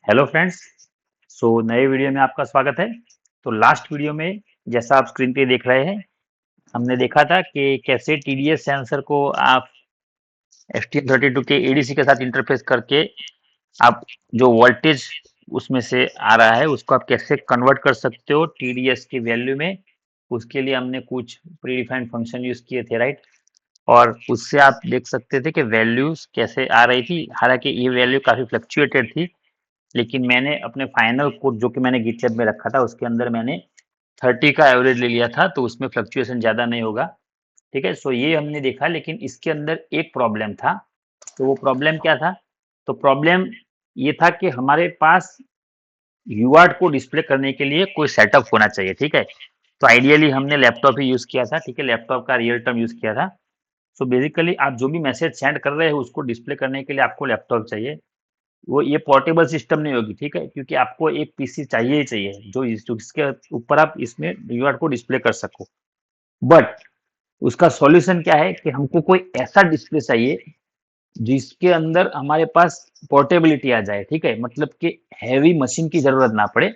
Hello friends. नए video में आपका स्वागत है। तो लास्ट वीडियो में जैसा आप स्क्रीन पे देख रहे हैं, हमने देखा था कि कैसे टीडीएस सेंसर को आप STM32 के एडीसी के साथ इंटरफेस करके आप जो वोल्टेज उसमें से आ रहा है उसको आप कैसे कन्वर्ट कर सकते हो टीडीएस की वैल्यू में। उसके लिए हमने कुछ प्री डिफाइंड फंक्शन यूज किए थे, राइट। और उससे आप देख सकते थे कि वैल्यूज कैसे आ रही थी। हालांकि ये वैल्यू काफी फ्लक्चुएटेड थी, लेकिन मैंने अपने फाइनल कोड जो कि मैंने गिटहब में रखा था उसके अंदर मैंने 30 का एवरेज ले लिया था, तो उसमें फ्लक्चुएशन ज़्यादा नहीं होगा। ठीक है, ये हमने देखा, लेकिन इसके अंदर एक प्रॉब्लम था। तो वो प्रॉब्लम क्या था? तो प्रॉब्लम ये था कि हमारे पास यूआर्ट को डिस्प्ले करने के लिए कोई सेटअप होना चाहिए। ठीक है, तो आइडियली हमने लैपटॉप ही यूज़ किया था। ठीक है, लैपटॉप का रियल टाइम यूज़ किया था। बेसिकली आप जो भी मैसेज सेंड कर रहे हो उसको डिस्प्ले करने के लिए आपको लैपटॉप चाहिए। वो ये पोर्टेबल सिस्टम नहीं होगी, ठीक है, क्योंकि आपको एक पीसी चाहिए ही चाहिए जो इसके ऊपर आप इसमें यूआर्ट को डिस्प्ले कर सको। बट उसका सॉल्यूशन क्या है कि हमको कोई ऐसा डिस्प्ले चाहिए जिसके अंदर हमारे पास पोर्टेबिलिटी आ जाए। ठीक है, मतलब कि हैवी मशीन की जरूरत ना पड़े।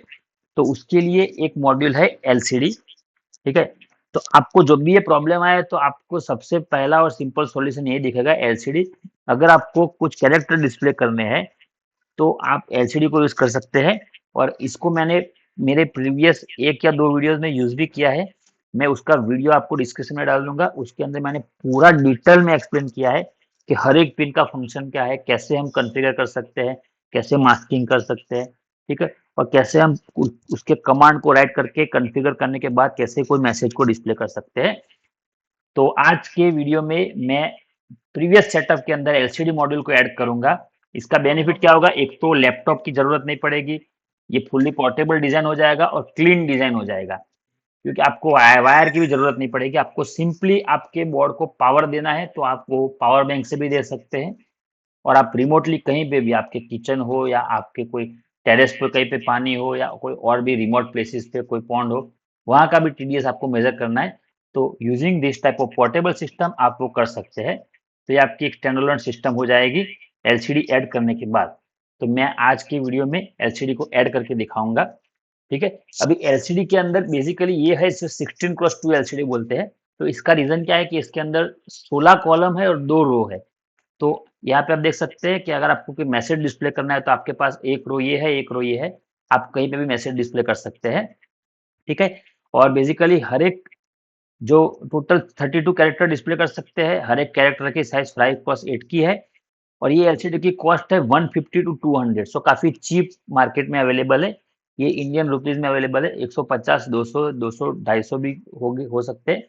तो उसके लिए एक मॉड्यूल है एलसीडी। ठीक है, तो आपको जब भी ये प्रॉब्लम आए तो आपको सबसे पहला और सिंपल सॉल्यूशन यही दिखेगा, एलसीडी। अगर आपको कुछ कैरेक्टर डिस्प्ले करने हैं तो आप एलसीडी को यूज कर सकते हैं। और इसको मैंने मेरे प्रीवियस एक या दो वीडियोस में यूज भी किया है। मैं उसका वीडियो आपको डिस्क्रिप्शन में डाल दूंगा। उसके अंदर मैंने पूरा डिटेल में एक्सप्लेन किया है कि हर एक पिन का फंक्शन क्या है, कैसे हम कॉन्फ़िगर कर सकते हैं, कैसे मास्किंग कर सकते हैं। ठीक है, और कैसे हम उसके कमांड को राइट करके कॉन्फ़िगर करने के बाद कैसे कोई मैसेज को डिस्प्ले कर सकते हैं। तो आज के वीडियो में मैं प्रीवियस सेटअप के अंदर एलसीडी मॉड्यूल को ऐड करूंगा। इसका बेनिफिट क्या होगा? एक तो लैपटॉप की जरूरत नहीं पड़ेगी, ये फुल्ली पोर्टेबल डिजाइन हो जाएगा और क्लीन डिजाइन हो जाएगा, क्योंकि आपको वायर की भी जरूरत नहीं पड़ेगी। आपको सिंपली आपके बोर्ड को पावर देना है तो आप वो पावर बैंक से भी दे सकते हैं। और आप रिमोटली कहीं पे भी, आपके किचन हो या आपके कोई टेरेस पे कहीं पे पानी हो या कोई और भी रिमोट प्लेसेस पे कोई पॉन्ड हो, वहां का भी टीडीएस आपको मेजर करना है तो using this type of portable system आप वो कर सकते हैं। तो ये आपकी एक स्टैंडअलोन सिस्टम हो जाएगी एलसीडी ऐड करने के बाद। तो मैं आज की वीडियो में एलसीडी को ऐड करके दिखाऊंगा। ठीक है, अभी एलसीडी के अंदर बेसिकली ये है, इसे 16x2 एलसीडी बोलते हैं। तो इसका रीजन क्या है कि इसके अंदर 16 कॉलम है और 2 रो है। तो यहाँ पे आप देख सकते हैं कि अगर आपको कोई मैसेज डिस्प्ले करना है तो आपके पास एक रो ये है, एक रो ये है। आप कहीं पे भी मैसेज डिस्प्ले कर सकते हैं। ठीक है, और बेसिकली हर एक जो टोटल 32 कैरेक्टर डिस्प्ले कर सकते हैं। हर एक कैरेक्टर की साइज 5x8 की है। और ये एलसीडी की कॉस्ट है 150 टू 200। काफी चीप मार्केट में अवेलेबल है। ये इंडियन रुपीज में अवेलेबल है। 150, 200, 200, 250 भी हो सकते हैं।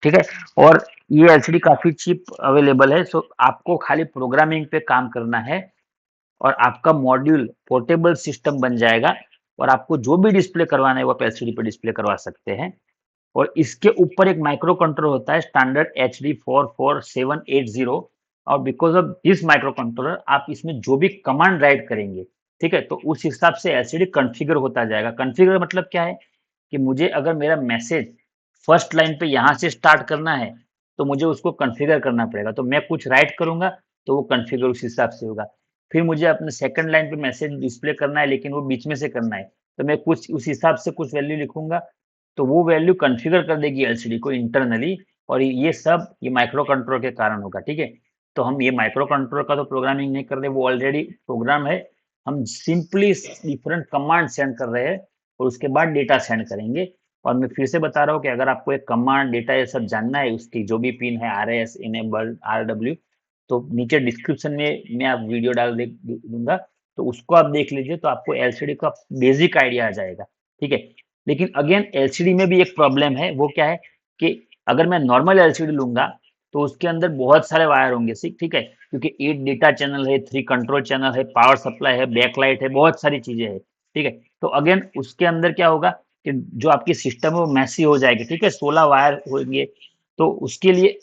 ठीक है, और ये एलसीडी काफी चीप अवेलेबल है। आपको खाली प्रोग्रामिंग पे काम करना है और आपका मॉड्यूल पोर्टेबल सिस्टम बन जाएगा। और आपको जो भी डिस्प्ले करवाना है वो आप एलसीडी पे डिस्प्ले करवा सकते हैं। और इसके ऊपर एक माइक्रो कंट्रोलर होता है, स्टैंडर्ड HD44780। और because of this micro controller आप इसमें जो भी कमांड राइट करेंगे, ठीक है, तो उस हिसाब से एलसीडी कॉन्फ़िगर होता जाएगा। कॉन्फ़िगर मतलब क्या है कि मुझे अगर मेरा मैसेज फर्स्ट लाइन पे यहाँ से स्टार्ट करना है तो मुझे उसको कॉन्फ़िगर करना पड़ेगा। तो मैं कुछ राइट करूंगा तो वो कॉन्फ़िगर उस हिसाब से होगा। फिर मुझे अपने सेकंड लाइन पे मैसेज डिस्प्ले करना है, लेकिन वो बीच में से करना है, तो मैं कुछ उस हिसाब से कुछ वैल्यू लिखूंगा। तो वो वैल्यू कॉन्फ़िगर कर देगी एलसीडी को इंटरनली। और ये सब ये माइक्रो कंट्रोलर के कारण होगा। ठीक है, तो हम ये माइक्रो कंट्रोलर का तो प्रोग्रामिंग नहीं कर रहे, वो ऑलरेडी प्रोग्राम है। हम सिंपली डिफरेंट कमांड सेंड कर रहे हैं और उसके बाद डेटा सेंड करेंगे। और मैं फिर से बता रहा हूँ कि अगर आपको एक कमांड डेटा ये सब जानना है, उसकी जो भी पिन है, RS, इनेबल, RW, तो नीचे डिस्क्रिप्शन में मैं आप वीडियो डाल दूंगा। तो उसको आप देख लीजिए तो आपको एलसीडी का बेसिक आइडिया आ जाएगा। ठीक है, लेकिन अगेन एलसीडी में भी एक प्रॉब्लम है। वो क्या है कि अगर मैं नॉर्मल एलसीडी लूंगा तो उसके अंदर बहुत सारे वायर होंगे। ठीक है, क्योंकि 8 डेटा चैनल है, 3 कंट्रोल चैनल है, पावर सप्लाई है, बैकलाइट है, बहुत सारी चीजें है। ठीक है, तो अगेन उसके अंदर क्या होगा कि जो आपकी सिस्टम है वो मैसी हो जाएगी। ठीक है, 16 वायर होंगे। तो उसके लिए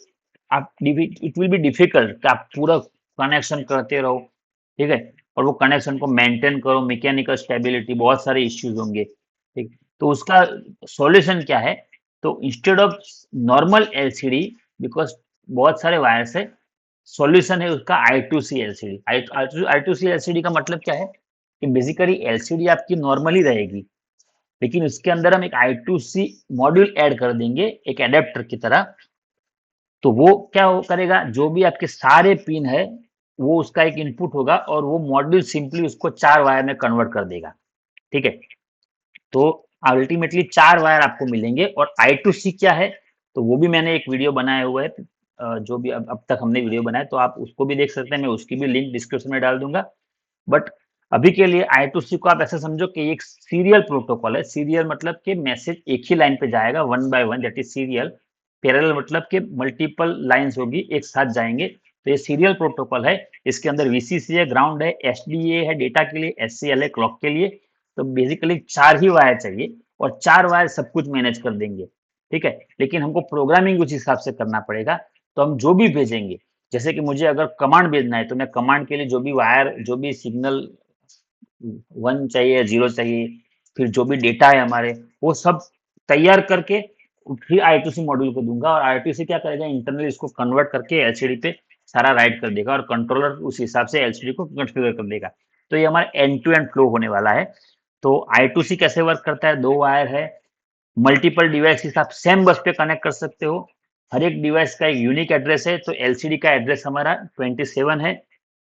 आप इट विल बी डिफिकल्ट कि आप पूरा कनेक्शन करते रहो। ठीक है, और वो कनेक्शन को मेंटेन करो, मैकेनिकल स्टेबिलिटी, बहुत सारे इश्यूज होंगे। ठीक, तो उसका सॉल्यूशन क्या है? तो instead of normal LCD, because बहुत सारे वायर्स है, सॉल्यूशन है उसका I2C एलसीडी। I2C एलसीडी का मतलब क्या है कि बेसिकली एलसीडी आपकी नॉर्मली रहेगी, लेकिन उसके अंदर हम एक I2C मॉड्यूल ऐड कर देंगे एक एडेप्टर की तरह। तो वो क्या वो करेगा, जो भी आपके सारे पिन है वो उसका एक इनपुट होगा और वो मॉड्यूल सिंपली उसको 4 वायर में कन्वर्ट कर देगा। ठीक है, तो अल्टीमेटली 4 वायर आपको मिलेंगे। और I2C क्या है, तो वो भी मैंने एक वीडियो बनाया हुआ है, जो भी अब तक हमने वीडियो बनाया, तो आप उसको भी देख सकते हैं, मैं उसकी भी लिंक डिस्क्रिप्शन में डाल दूंगा। बट अभी के लिए I2C को आप ऐसा समझो कि एक सीरियल प्रोटोकॉल है। सीरियल मतलब कि मैसेज एक ही लाइन पे जाएगा, one by one, that is serial. Parallel मतलब कि मल्टीपल लाइंस होगी, एक साथ जाएंगे, तो ये सीरियल प्रोटोकॉल है। इसके अंदर VCC है, ग्राउंड है, SDA है डेटा के लिए, SCL है क्लॉक के लिए। तो बेसिकली 4 ही वायर चाहिए और 4 वायर सब कुछ मैनेज कर देंगे। ठीक है, लेकिन हमको प्रोग्रामिंग उस हिसाब से करना पड़ेगा। तो हम जो भी भेजेंगे, जैसे कि मुझे अगर कमांड भेजना है, तो मैं कमांड के लिए जो भी वायर, जो भी सिग्नल 1 चाहिए, 0 चाहिए, फिर जो भी डेटा है हमारे, वो सब तैयार करके फिर I2C मॉड्यूल को दूंगा। और I2C क्या करेगा, इंटरनली इसको कन्वर्ट करके एलसीडी पे सारा राइट कर देगा और कंट्रोलर उस हिसाब से एलसीडी को कॉन्फ़िगर कर देगा। तो ये हमारा एंड टू एंड फ्लो होने वाला है। तो I2C कैसे वर्क करता है, 2 वायर है, मल्टीपल डिवाइसेस आप सेम बस पे कनेक्ट कर सकते हो। हर एक डिवाइस का एक यूनिक एड्रेस है, तो एलसीडी का एड्रेस हमारा 27 है।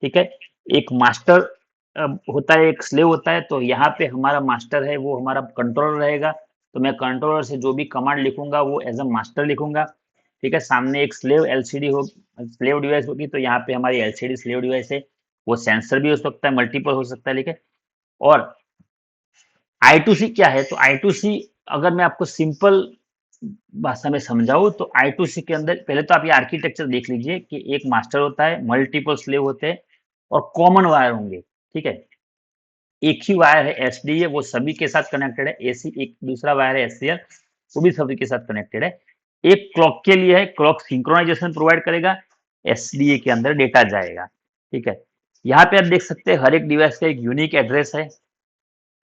ठीक है, एक मास्टर होता है, एक स्लेव होता है। तो यहाँ पे हमारा मास्टर है, वो हमारा कंट्रोलर रहेगा। तो मैं कंट्रोलर से जो भी कमांड लिखूंगा वो एज अ मास्टर लिखूंगा। ठीक है, सामने एक स्लेव एलसीडी हो, स्लेव डिवाइस होगी, तो यहाँ पे हमारी एलसीडी स्लेव डिवाइस है। वो सेंसर भी हो सकता है, मल्टीपल हो सकता है, ठीक है। और I2C क्या है, तो I2C अगर मैं आपको सिंपल भाषा में समझाऊं, तो I2C के अंदर पहले तो आप ये आर्किटेक्चर देख लीजिए कि एक मास्टर होता है, मल्टीपल स्लेव होते हैं और कॉमन वायर होंगे। ठीक है, एक ही वायर है SDA, वो सभी के साथ कनेक्टेड है। AC एक दूसरा वायर है SCL, वो भी सभी के साथ कनेक्टेड है। एक क्लॉक के लिए है, क्लॉक सिंक्रोनाइजेशन प्रोवाइड करेगा, SDA के अंदर डेटा जाएगा। ठीक है, यहाँ पे आप देख सकते हैं हर एक डिवाइस का एक यूनिक एड्रेस है।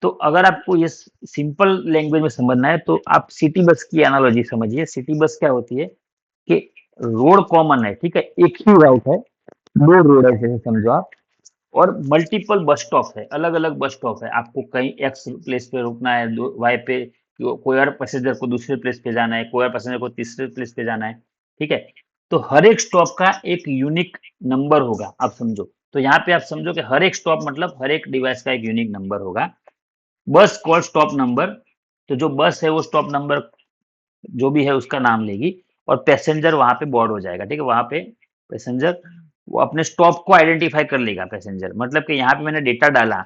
तो अगर आपको ये सिंपल लैंग्वेज में समझना है, तो आप सिटी बस की एनालॉजी समझिए। सिटी बस क्या होती है कि रोड कॉमन है, ठीक है, एक ही राउट है, दो रोड है जैसे समझो आप, और मल्टीपल बस स्टॉप है, अलग अलग बस स्टॉप है। आपको कहीं एक्स प्लेस पे रुकना है, वाई पे कोई और पैसेंजर को दूसरे प्लेस पे जाना है, कोई और पैसेंजर को तीसरे प्लेस पे जाना है। ठीक है, तो हर एक स्टॉप का एक यूनिक नंबर होगा, आप समझो। तो यहाँ पे आप समझो कि हर एक स्टॉप मतलब हर एक डिवाइस का एक यूनिक नंबर होगा। बस कॉल स्टॉप नंबर, तो जो बस है वो स्टॉप नंबर जो भी है उसका नाम लेगी, और पैसेंजर वहां पे बोर्ड हो जाएगा। ठीक है, वहां पे पैसेंजर वो अपने स्टॉप को आइडेंटिफाई कर लेगा पैसेंजर। मतलब कि यहाँ पे मैंने डेटा डाला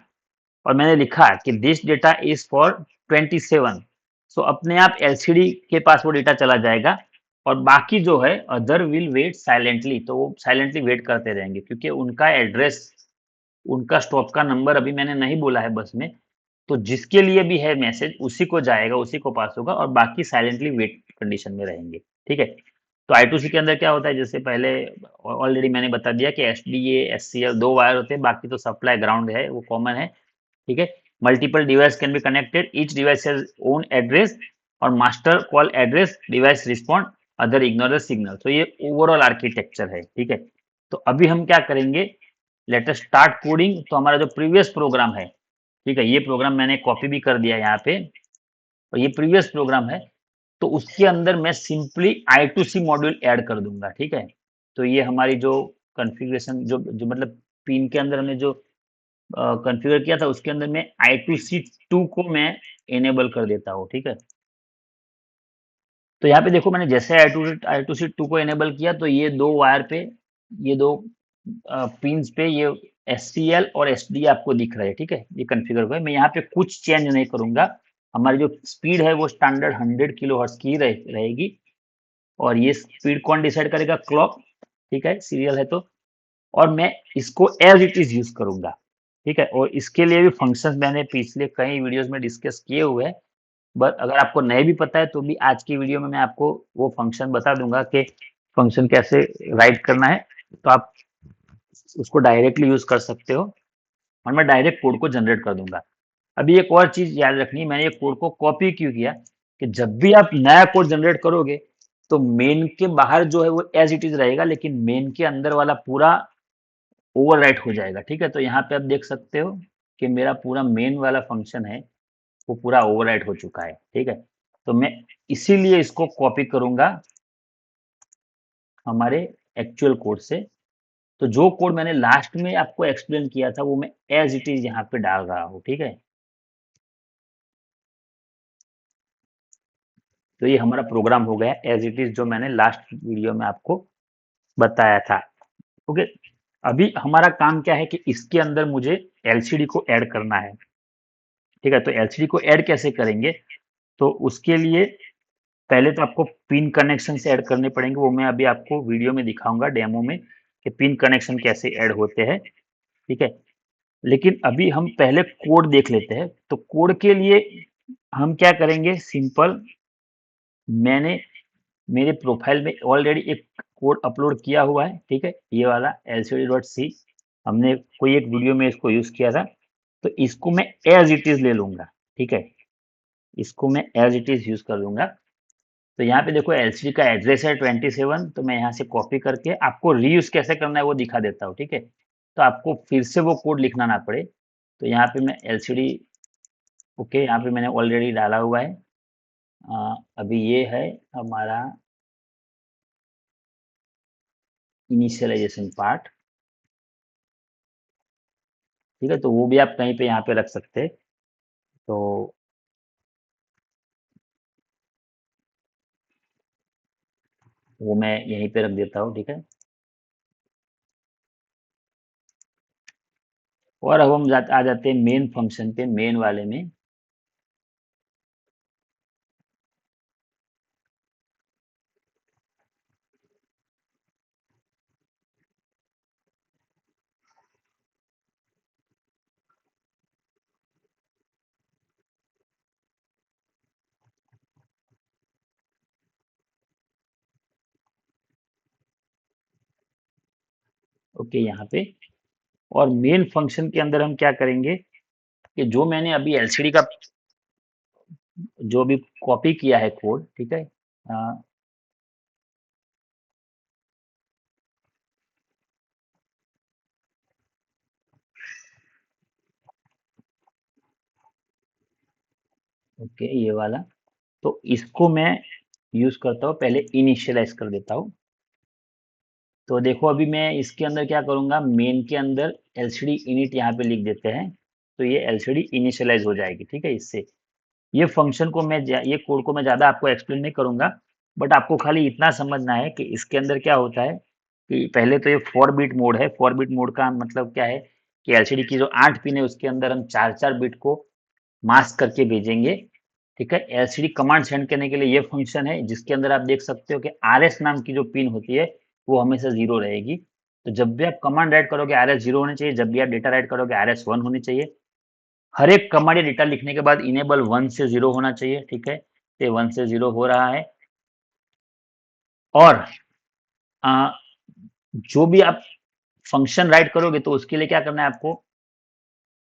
और मैंने लिखा कि दिस डेटा इज फॉर 27, सो अपने आप एलसीडी के पास वो डेटा चला जाएगा। और बाकी जो है अदर विल वेट साइलेंटली, तो वो साइलेंटली वेट करते रहेंगे, क्योंकि उनका एड्रेस, उनका स्टॉप का नंबर अभी मैंने नहीं बोला है बस में। तो जिसके लिए भी है मैसेज उसी को जाएगा, उसी को पास होगा, और बाकी साइलेंटली वेट कंडीशन में रहेंगे। ठीक है, तो I2C के अंदर क्या होता है, जैसे पहले ऑलरेडी मैंने बता दिया कि SDA SCL 2 वायर होते हैं, बाकी तो सप्लाई ग्राउंड है, वो कॉमन है। ठीक है, multiple device can be connected, each device has own address, और master call address, device respond, other ignore the signal. तो ये ओवरऑल आर्किटेक्चर है। ठीक है, तो अभी हम क्या करेंगे, लेट अस स्टार्ट कोडिंग। तो हमारा जो प्रीवियस प्रोग्राम है, ठीक है, ये प्रोग्राम मैंने कॉपी भी कर दिया यहाँ पे, और ये प्रीवियस प्रोग्राम है, तो उसके अंदर मैं सिंपली I2C मॉड्यूल ऐड कर दूंगा। ठीक है, तो ये हमारी जो कॉन्फ़िगरेशन, जो जो मतलब पिन के अंदर हमने जो कॉन्फ़िगर किया था, उसके अंदर मैं I2C2 को मैं इनेबल कर देता हूँ। ठीक है, तो यहाँ पे देखो मैंने जैसे I2C2 को इनेबल किया, तो ये 2 वायर पे, ये 2 पिन्स पे ये SCL और SD आपको दिख रहा है। ठीक है, ये कॉन्फ़िगर हुआ है। मैं यहाँ पे कुछ चेंज नहीं करूंगा। हमारी जो स्पीड है वो स्टैंडर्ड 100 किलोहर्ट्ज़ की रहेगी। और ये स्पीड कौन डिसाइड करेगा, क्लॉक। ठीक है, सीरियल है तो। और मैं इसको एज इट इज यूज करूंगा। ठीक है, और इसके लिए भी फंक्शंस मैंने पिछले कई वीडियोस में डिस्कस किए हुए हैं। बट अगर आपको नहीं भी पता है तो भी आज की वीडियो में मैं आपको वो फंक्शन बता दूंगा कि फंक्शन कैसे राइट करना है। तो आप उसको डायरेक्टली यूज कर सकते हो, और मैं डायरेक्ट कोड को जनरेट कर दूंगा। अभी एक और चीज याद रखनी है, मैंने ये कोड को कॉपी क्यों किया, कि जब भी आप नया कोड जनरेट करोगे, तो मेन के बाहर जो है वो एज इट इज रहेगा, लेकिन मेन के अंदर वाला पूरा ओवरराइट हो जाएगा। ठीक है, तो यहाँ पे आप देख सकते हो कि मेरा पूरा मेन वाला फंक्शन है वो पूरा ओवरराइट हो चुका है, ठीक है। तो मैं इसीलिए इसको कॉपी करूंगा हमारे एक्चुअल कोड से। तो जो कोड मैंने लास्ट में आपको एक्सप्लेन किया था वो मैं एज इट इज यहाँ पे डाल रहा हूँ, ठीक है। तो ये हमारा प्रोग्राम हो गया एज इट इज, जो मैंने लास्ट वीडियो में आपको बताया था। ओके, अभी हमारा काम क्या है कि इसके अंदर मुझे एलसीडी को ऐड करना है, ठीक है। तो एलसीडी को ऐड कैसे करेंगे, तो उसके लिए पहले तो आपको पिन कनेक्शन से ऐड करने पड़ेंगे, वो मैं अभी आपको वीडियो में दिखाऊंगा डेमो में कि पिन कनेक्शन कैसे ऐड होते हैं, ठीक है। लेकिन अभी हम पहले कोड देख लेते हैं। तो कोड के लिए हम क्या करेंगे, सिंपल, मैंने मेरे प्रोफाइल में ऑलरेडी एक कोड अपलोड किया हुआ है, ठीक है। ये वाला lcd.c, हमने कोई एक वीडियो में इसको यूज किया था। तो इसको मैं एज इट इज ले लूंगा, ठीक है। इसको मैं एज इट इज यूज कर लूंगा। तो यहाँ पे देखो एलसीडी का एड्रेस है 27, तो मैं यहाँ से कॉपी करके आपको रीयूज कैसे करना है वो दिखा देता हूँ, ठीक है। तो आपको फिर से वो कोड लिखना ना पड़े। तो यहाँ पे मैं एलसीडी, ओके, यहाँ पे मैंने ऑलरेडी डाला हुआ है। अभी ये है हमारा इनिशियलाइजेशन पार्ट, ठीक है। तो वो भी आप कहीं पे यहाँ पे रख सकते हैं। तो वो मैं यहीं पे रख देता हूँ, ठीक है। और अब हम आ जाते हैं मेन फंक्शन पे, मेन वाले में। ओके, यहाँ पे और मेन फंक्शन के अंदर हम क्या करेंगे कि जो मैंने अभी एलसीडी का जो भी कॉपी किया है कोड, ठीक है। ओके, ये वाला, तो इसको मैं यूज करता हूँ, पहले इनिशियलाइज कर देता हूँ। तो देखो अभी मैं इसके अंदर क्या करूंगा, मेन के अंदर एलसीडी इनिट यहाँ पे लिख देते हैं। तो ये एलसीडी इनिशियलाइज हो जाएगी, ठीक है। इससे ये फंक्शन को मैं ये कोड को मैं ज्यादा आपको एक्सप्लेन नहीं करूंगा, बट आपको खाली इतना समझना है कि इसके अंदर क्या होता है कि पहले तो ये 4 बिट मोड है। 4 बिट मोड का मतलब क्या है कि एलसीडी की जो 8 पिन है उसके अंदर हम 4 4 बिट को मास्क करके भेजेंगे, ठीक है। एलसीडी कमांड सेंड करने के लिए ये फंक्शन है, जिसके अंदर आप देख सकते हो कि आरएस नाम की जो पिन होती है वो हमेशा 0 रहेगी। तो जब भी आप कमांड राइट करोगे आरएस 0 होनी चाहिए, जब भी आप डेटा राइट करोगे आरएस 1 होनी चाहिए। हर एक कमांड या डेटा लिखने के बाद इनेबल 1 से 0 होना चाहिए, ठीक है। ये 1 से 0 हो रहा है। और आ, जो भी आप फंक्शन राइट करोगे तो उसके लिए क्या करना है आपको,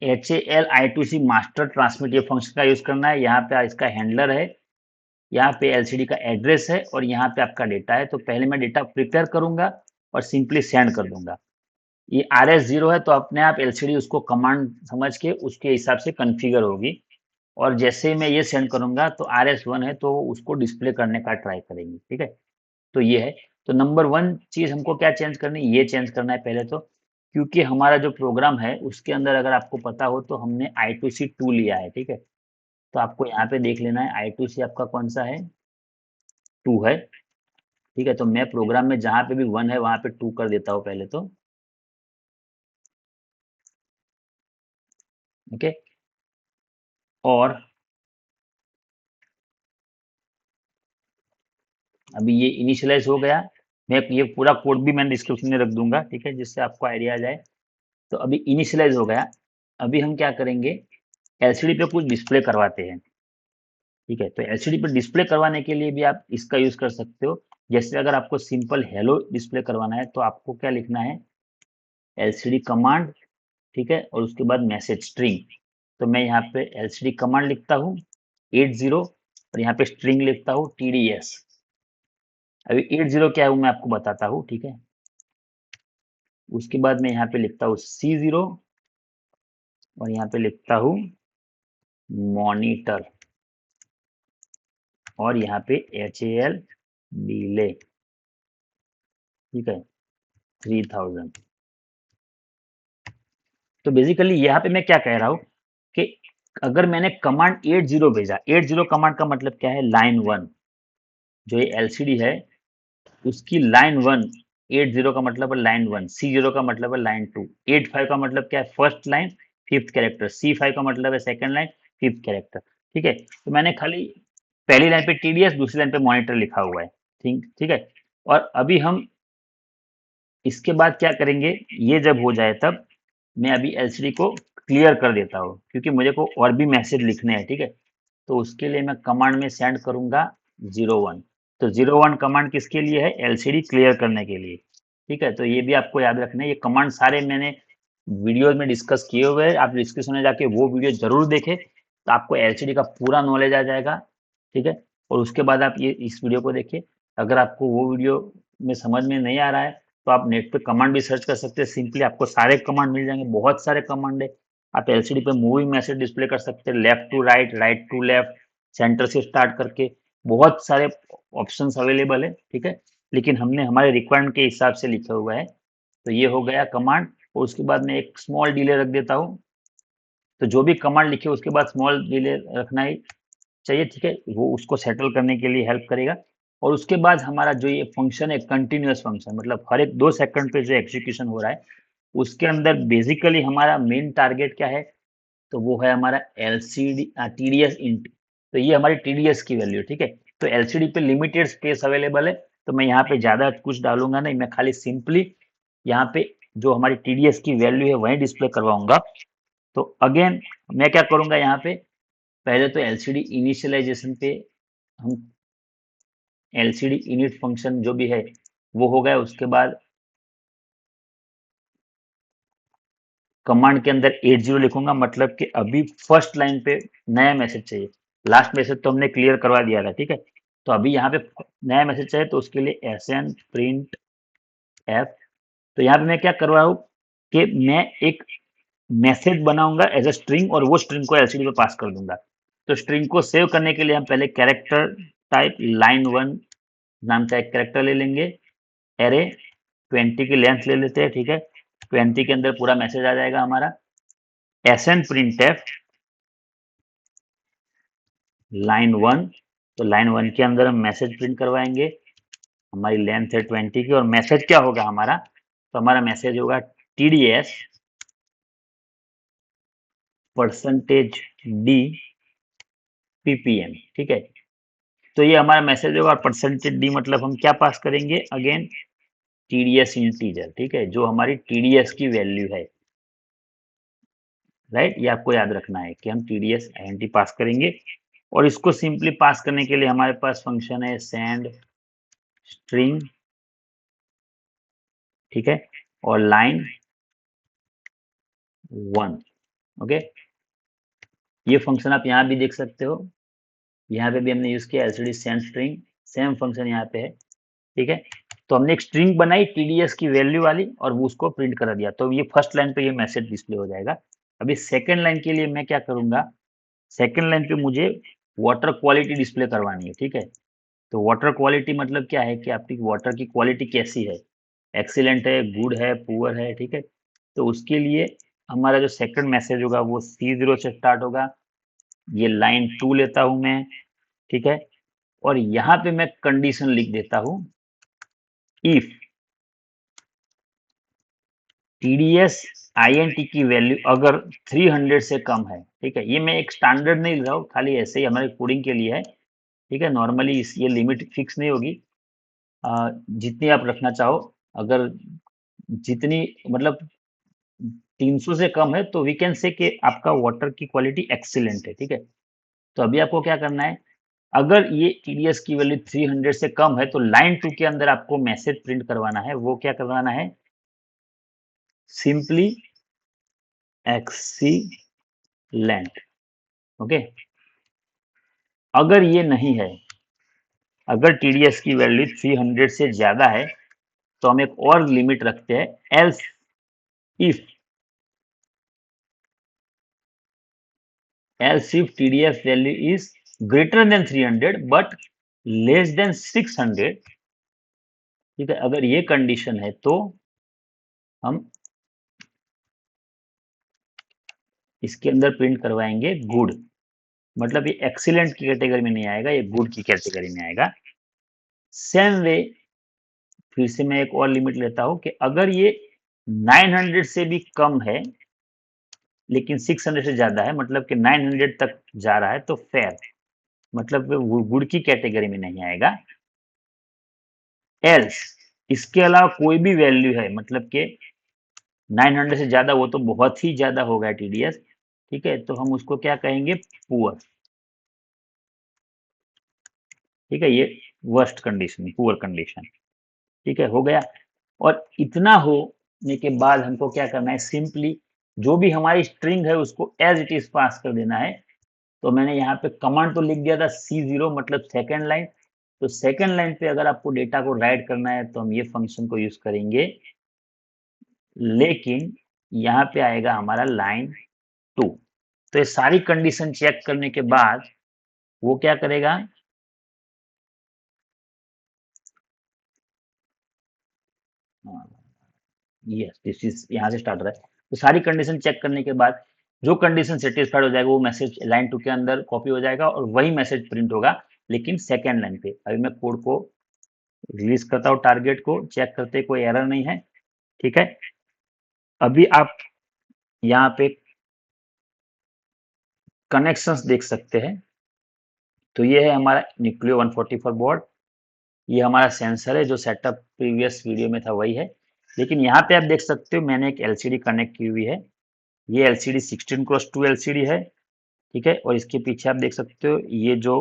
HAL-I2C मास्टर ट्रांसमिट ये फंक्शन का यूज करना है। यहाँ पे इसका हैंडलर है, यहाँ पे एलसीडी का एड्रेस है और यहाँ पे आपका डेटा है। तो पहले मैं डेटा प्रिपेयर करूंगा और सिंपली सेंड कर दूंगा। ये RS 0 है तो अपने आप एलसीडी उसको कमांड समझ के उसके हिसाब से कॉन्फ़िगर होगी। और जैसे ही मैं ये सेंड करूंगा तो RS 1 है तो उसको डिस्प्ले करने का ट्राई करेंगे, ठीक है। तो ये है। तो नंबर 1 चीज हमको क्या चेंज करनी है, ये चेंज करना है पहले तो, क्योंकि हमारा जो प्रोग्राम है उसके अंदर अगर आपको पता हो तो हमने I2C 2 लिया है, ठीक है। तो आपको यहाँ पे देख लेना है I2C आपका कौन सा है, 2 है, ठीक है। तो मैं प्रोग्राम में जहाँ पे भी 1 है वहां पे 2 कर देता हूँ पहले तो, ओके। और अभी ये इनिशियलाइज हो गया। मैं ये पूरा कोड भी मैं डिस्क्रिप्शन में रख दूंगा, ठीक है, जिससे आपको आइडिया आ जाए। तो अभी इनिशियलाइज हो गया। अभी हम क्या करेंगे, एलसीडी पे कुछ डिस्प्ले करवाते हैं, ठीक है। तो एलसीडी पे डिस्प्ले करवाने के लिए भी आप इसका यूज कर सकते हो। जैसे अगर आपको सिंपल हेलो डिस्प्ले करवाना है तो आपको क्या लिखना है, एलसीडी कमांड, ठीक है, और उसके बाद मैसेज स्ट्रिंग। तो मैं यहाँ पे एलसीडी कमांड लिखता हूँ 80 और यहाँ पे स्ट्रिंग लिखता हूँ TDS। अभी 80 क्या है वो मैं आपको बताता हूँ, ठीक है। उसके बाद मैं यहाँ पे लिखता हूँ C0 और यहाँ पे लिखता हूँ मॉनिटर और यहाँ पे HAL डिले, ठीक है, 3000। तो बेसिकली यहाँ पे मैं क्या कह रहा हूँ कि अगर मैंने कमांड 80 भेजा, 80 कमांड का मतलब क्या है, लाइन 1 जो ये LCD है उसकी लाइन 1, 80 का मतलब है लाइन 1, C0 का मतलब है लाइन 2, 85 का मतलब क्या है, first line fifth character, C5 का मतलब है सेकंड लाइन फिफ्थ कैरेक्टर, ठीक है। तो मैंने खाली पहली लाइन पे TDS, दूसरी लाइन पे मॉनिटर लिखा हुआ है, ठीक ठीक है। और अभी हम इसके बाद क्या करेंगे, ये जब हो जाए तब मैं अभी LCD को क्लियर कर देता हूँ क्योंकि मुझे को और भी मैसेज लिखने हैं, ठीक है। तो उसके लिए मैं कमांड में सेंड करूंगा 01। तो 01 कमांड किसके लिए है, LCD क्लियर करने के लिए, ठीक है। तो ये भी आपको याद रखना है, ये कमांड सारे मैंने वीडियोज में डिस्कस किए हुए हैं, आप डिस्कशन में जाके वो वीडियो जरूर देखें, तो आपको LCD का पूरा नॉलेज आ जाएगा, ठीक है। और उसके बाद आप ये इस वीडियो को देखिए। अगर आपको वो वीडियो में समझ में नहीं आ रहा है तो आप नेट पे कमांड भी सर्च कर सकते हैं, सिंपली आपको सारे कमांड मिल जाएंगे, बहुत सारे कमांड है। आप LCD पे मूविंग मैसेज डिस्प्ले कर सकते हैं, left to right, right to left, centre से स्टार्ट करके, बहुत सारे ऑप्शंस अवेलेबल है, ठीक है। लेकिन हमने हमारे रिक्वायरमेंट के हिसाब से लिखा हुआ है। तो ये हो गया कमांड, और उसके बाद मैं एक स्मॉल डिले रख देता हूँ। तो जो भी कमांड लिखे उसके बाद स्मॉल डिले रखना ही चाहिए, ठीक है, वो उसको सेटल करने के लिए हेल्प करेगा। और उसके बाद हमारा जो ये फंक्शन है कंटिन्यूअस फंक्शन, मतलब हर एक 2 सेकंड पे जो एग्जीक्यूशन हो रहा है उसके अंदर बेसिकली हमारा मेन टारगेट क्या है, तो वो है हमारा LCD TDS इंट। तो ये हमारी TDS की वैल्यू, ठीक है। तो LCD पे लिमिटेड स्पेस अवेलेबल है, तो मैं यहाँ पे ज्यादा कुछ डालूंगा नहीं, मैं खाली सिंपली यहाँ पे जो हमारी TDS की वैल्यू है वही डिस्प्ले करवाऊंगा। तो अगेन मैं क्या करूंगा, यहाँ पे पहले तो LCD इनिशियलाइजेशन पे हम LCD इनिट फंक्शन जो भी है वो हो गया। उसके बाद कमांड के अंदर 80 लिखूंगा, मतलब कि अभी फर्स्ट लाइन पे नया मैसेज चाहिए, लास्ट मैसेज तो हमने क्लियर करवा दिया था, ठीक है। तो अभी यहाँ पे नया मैसेज चाहिए, तो उसके लिए SN प्रिंट F। तो यहाँ पे मैं क्या कर रहा हूँ कि मैं एक मैसेज बनाऊंगा एज अ स्ट्रिंग, और वो स्ट्रिंग को LCD पे पास कर दूंगा। तो स्ट्रिंग को सेव करने के लिए हम पहले कैरेक्टर टाइप लाइन 1 नाम का एक कैरेक्टर ले लेंगे, एरे 20 की लेंथ ले लेते हैं, ठीक है। 20 के अंदर पूरा मैसेज आ जाएगा हमारा। SN प्रिंट एफ लाइन 1, तो लाइन 1 के अंदर हम मैसेज प्रिंट करवाएंगे, हमारी लेंथ है 20 की, और मैसेज क्या होगा हमारा, तो हमारा मैसेज होगा TDS परसेंटेज D PPM, ठीक है। तो ये हमारा मैसेज होगा, परसेंटेज D मतलब हम क्या पास करेंगे, अगेन TDS इंटीजर, ठीक है, जो हमारी TDS की वैल्यू है, राइट। ये आपको याद रखना है कि हम TDS INT पास करेंगे। और इसको सिंपली पास करने के लिए हमारे पास फंक्शन है सेंड स्ट्रिंग, ठीक है, और लाइन 1, ओके। ये फंक्शन आप यहाँ भी देख सकते हो, यहाँ पे भी हमने यूज किया LCD send string, same function यहाँ पे है, ठीक है। तो हमने एक स्ट्रिंग बनाई TDS की वैल्यू वाली और वो उसको प्रिंट कर दिया, तो ये फर्स्ट लाइन पे ये मैसेज डिस्प्ले हो जाएगा। अभी सेकंड लाइन के लिए मैं क्या करूंगा, सेकंड लाइन पे मुझे वाटर क्वालिटी डिस्प्ले करवानी है, ठीक है। तो वाटर क्वालिटी मतलब क्या है कि आपकी वाटर की क्वालिटी कैसी है, एक्सीलेंट है, गुड है, पुअर है, ठीक है। तो उसके लिए हमारा जो सेकंड मैसेज होगा वो C0 से स्टार्ट होगा, ये लाइन 2 लेता हूं मैं, ठीक है। और यहाँ पे मैं कंडीशन लिख देता हूँ, इफ TDS INT की वैल्यू अगर 300 से कम है, ठीक है। ये मैं एक स्टैंडर्ड नहीं लिख रहा हूँ, खाली ऐसे ही हमारे कोडिंग के लिए है, ठीक है। नॉर्मली ये लिमिट फिक्स नहीं होगी, जितनी आप रखना चाहो। अगर जितनी मतलब 300 से कम है तो वी कैन से कि आपका वाटर की क्वालिटी एक्सीलेंट है, ठीक है। तो अभी आपको क्या करना है, अगर ये TDS की वैल्यू 300 से कम है तो लाइन 2 के अंदर आपको मैसेज प्रिंट करवाना है, वो क्या करवाना है, सिंपली एक्सीलेंट, ओके। अगर ये नहीं है, अगर TDS की वैल्यू 300 से ज्यादा है तो हम एक और लिमिट रखते हैं, else if else if TDS value is greater than 300 but less than 600, ठीक है, अगर ये कंडीशन है तो हम इसके अंदर प्रिंट करवाएंगे गुड, मतलब ये एक्सीलेंट की कैटेगरी में नहीं आएगा, ये गुड की कैटेगरी में आएगा। सेम वे फिर से मैं एक और लिमिट लेता हूं कि अगर ये 900 से भी कम है लेकिन 600 से ज्यादा है, मतलब कि 900 तक जा रहा है, तो फेयर, मतलब वो गुड की कैटेगरी में नहीं आएगा। एल्स इसके अलावा कोई भी वैल्यू है, मतलब कि 900 से ज्यादा, वो तो बहुत ही ज्यादा हो गया टीडीएस, ठीक है, तो हम उसको क्या कहेंगे, पुअर, ठीक है, ये वर्स्ट कंडीशन, पुअर कंडीशन, ठीक है, हो गया। और इतना होने के बाद हमको क्या करना है, सिंपली जो भी हमारी स्ट्रिंग है उसको एज इट इज पास कर देना है। तो मैंने यहाँ पे कमांड तो लिख दिया था C0, मतलब सेकेंड लाइन। तो सेकेंड लाइन पे अगर आपको डेटा को राइट करना है तो हम ये फंक्शन को यूज करेंगे, लेकिन यहाँ पे आएगा हमारा लाइन 2। तो ये सारी कंडीशन चेक करने के बाद वो क्या करेगा, यस दिस इज, यहाँ से स्टार्ट हो रहा है। तो सारी कंडीशन चेक करने के बाद जो कंडीशन सेटिस्फाइड हो जाएगा वो मैसेज लाइन 2 के अंदर कॉपी हो जाएगा और वही मैसेज प्रिंट होगा, लेकिन सेकेंड लाइन पे। अभी मैं कोड को रिलीज करता हूँ, टारगेट को चेक करते कोई एरर नहीं है, ठीक है। अभी आप यहाँ पे कनेक्शंस देख सकते हैं। तो ये है हमारा न्यूक्लियो 144 बोर्ड, ये हमारा सेंसर है, जो सेटअप प्रीवियस वीडियो में था वही है। लेकिन यहाँ पे आप देख सकते हो मैंने एक एलसीडी कनेक्ट की हुई है, ये एलसीडी 16x2 एलसीडी है, ठीक है। और इसके पीछे आप देख सकते हो ये जो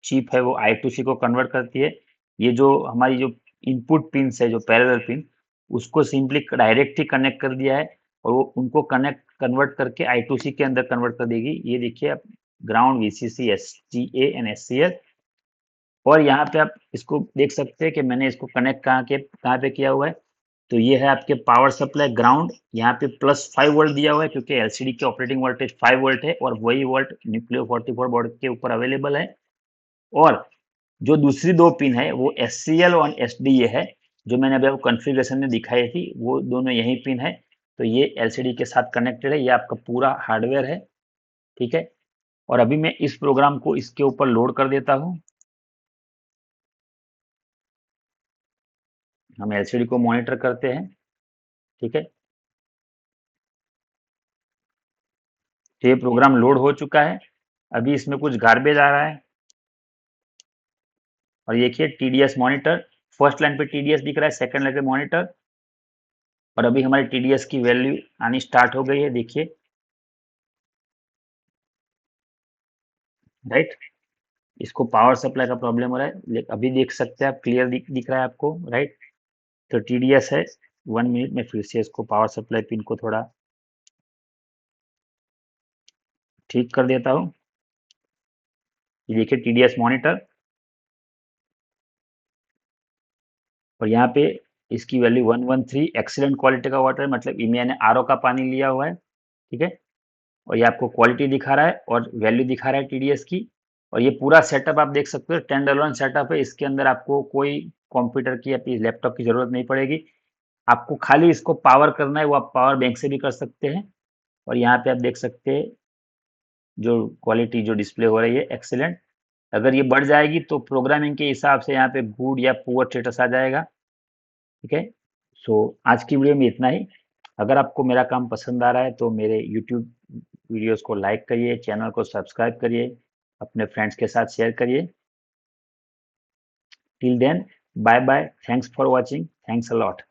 चिप है वो I2C को कन्वर्ट करती है। ये जो हमारी जो इनपुट पिन है, जो पैरेलल पिन, उसको सिंपली डायरेक्ट ही कनेक्ट कर दिया है और वो उनको कनेक्ट कन्वर्ट करके I2C के अंदर कन्वर्ट कर देगी। ये देखिए आप, ground, VCC, SGA and SCL। और यहाँ पे आप इसको देख सकते हैं कि मैंने इसको कनेक्ट कहाँ पे किया हुआ है। तो ये है आपके पावर सप्लाई ग्राउंड, यहाँ पे +5 वोल्ट दिया हुआ है क्योंकि एलसीडी की ऑपरेटिंग वोल्टेज 5 वोल्ट है और वही वोल्ट न्यूक्लियो 44 बोर्ड के ऊपर अवेलेबल है। और जो दूसरी दो पिन है वो SCL और SDA है, जो मैंने अभी आपको कॉन्फ़िगरेशन में दिखाई थी, वो दोनों यही पिन है। तो ये एलसीडी के साथ कनेक्टेड है, ये आपका पूरा हार्डवेयर है, ठीक है। और अभी मैं इस प्रोग्राम को इसके ऊपर लोड कर देता हूँ। हम एलसीडी को मॉनिटर करते हैं, ठीक है। तो ये प्रोग्राम लोड हो चुका है, अभी इसमें कुछ गार्बेज आ रहा है। और ये देखिए TDS मॉनिटर, फर्स्ट लाइन पे TDS दिख रहा है, सेकंड लाइन पे मॉनिटर। और अभी हमारी TDS की वैल्यू आनी स्टार्ट हो गई है, देखिए, राइट। इसको पावर सप्लाई का प्रॉब्लम हो रहा है, अभी देख सकते हैं आप, क्लियर दिख रहा है आपको, राइट। तो TDS है, 1 मिनट में फिर से इसको पावर सप्लाई पिन को थोड़ा ठीक कर देता हूँ। ये देखिए TDS मॉनिटर, और यहाँ पे इसकी वैल्यू 113, एक्सीलेंट क्वालिटी का वाटर है, मतलब इनमें मैंने RO का पानी लिया हुआ है, ठीक है। और ये आपको क्वालिटी दिखा रहा है और वैल्यू दिखा रहा है TDS की। और ये पूरा सेटअप आप देख सकते हो, 10 सेटअप है, इसके अंदर आपको कोई कंप्यूटर की या लैपटॉप की जरूरत नहीं पड़ेगी। आपको खाली इसको पावर करना है, वो आप पावर बैंक से भी कर सकते हैं। और यहाँ पे आप देख सकते हैं जो क्वालिटी जो डिस्प्ले हो रही है, एक्सीलेंट। अगर ये बढ़ जाएगी तो प्रोग्रामिंग के हिसाब से यहाँ पे गुड या पुअर स्टेटस आ जाएगा, ठीक है। सो आज की वीडियो में इतना ही। अगर आपको मेरा काम पसंद आ रहा है तो मेरे यूट्यूब वीडियोस को लाइक करिए, चैनल को सब्सक्राइब करिए, अपने फ्रेंड्स के साथ शेयर करिए। Till then, bye bye, thanks for watching, thanks a lot.